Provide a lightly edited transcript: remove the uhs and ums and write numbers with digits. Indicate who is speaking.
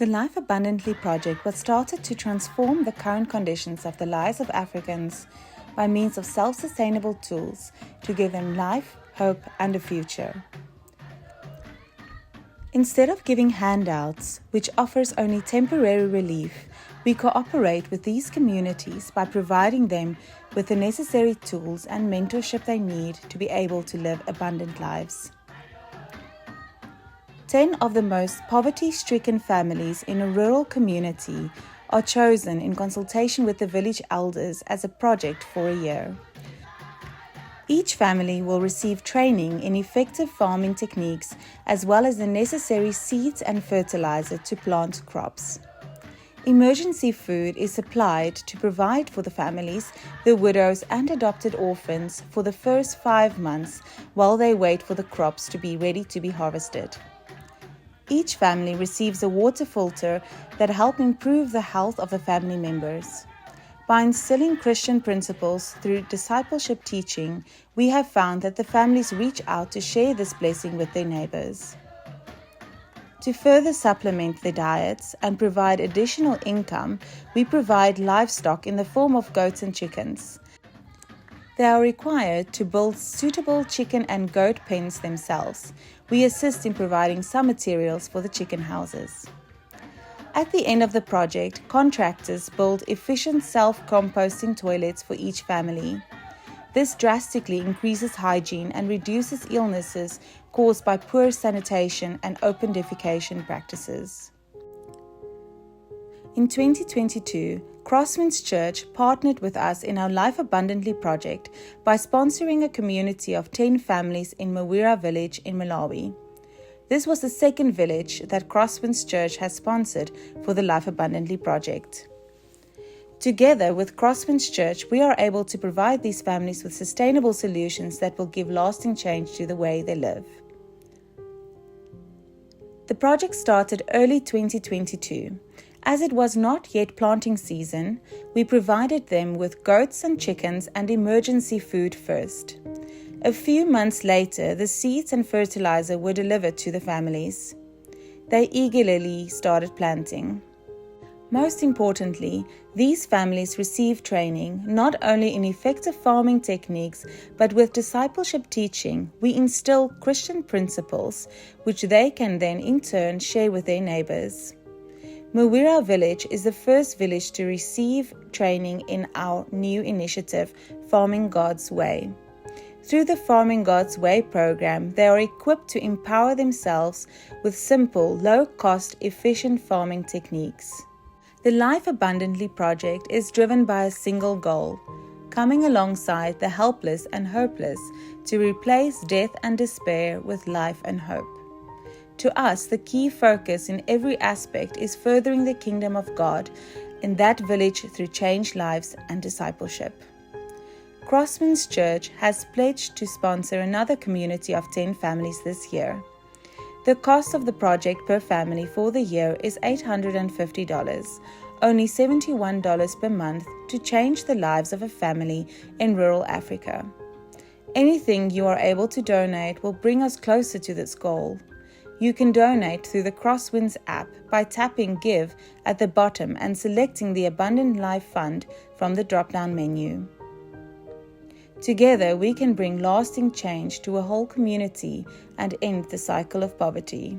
Speaker 1: The Life Abundantly project was started to transform the current conditions of the lives of Africans by means of self-sustainable tools to give them life, hope, and a future. Instead of giving handouts, which offers only temporary relief, we cooperate with these communities by providing them with the necessary tools and mentorship they need to be able to live abundant lives. 10 of the most poverty-stricken families in a rural community are chosen in consultation with the village elders as a project for a year. Each family will receive training in effective farming techniques as well as the necessary seeds and fertilizer to plant crops. Emergency food is supplied to provide for the families, the widows and adopted orphans for the first 5 months while they wait for the crops to be ready to be harvested. Each family receives a water filter that helps improve the health of the family members. By instilling Christian principles through discipleship teaching, we have found that the families reach out to share this blessing with their neighbors. To further supplement their diets and provide additional income, we provide livestock in the form of goats and chickens. They are required to build suitable chicken and goat pens themselves. We assist in providing some materials for the chicken houses. At the end of the project, contractors build efficient self-composting toilets for each family. This drastically increases hygiene and reduces illnesses caused by poor sanitation and open defecation practices. In 2022, Crosswinds Church partnered with us in our Life Abundantly project by sponsoring a community of 10 families in Mawira village in Malawi. This was the second village that Crosswinds Church has sponsored for the Life Abundantly project. Together with Crosswinds Church, we are able to provide these families with sustainable solutions that will give lasting change to the way they live. The project started early 2022. As it was not yet planting season, we provided them with goats and chickens and emergency food first. A few months later, the seeds and fertilizer were delivered to the families. They eagerly started planting. Most importantly, these families received training not only in effective farming techniques, but with discipleship teaching, we instill Christian principles, which they can then in turn share with their neighbors. Mawira village is the first village to receive training in our new initiative, Farming God's Way. Through the Farming God's Way program, they are equipped to empower themselves with simple, low-cost, efficient farming techniques. The Life Abundantly project is driven by a single goal, coming alongside the helpless and hopeless to replace death and despair with life and hope. To us, the key focus in every aspect is furthering the kingdom of God in that village through changed lives and discipleship. Crosswinds Church has pledged to sponsor another community of 10 families this year. The cost of the project per family for the year is $850, only $71 per month to change the lives of a family in rural Africa. Anything you are able to donate will bring us closer to this goal. You can donate through the Crosswinds app by tapping Give at the bottom and selecting the Abundant Life Fund from the drop-down menu. Together, we can bring lasting change to a whole community and end the cycle of poverty.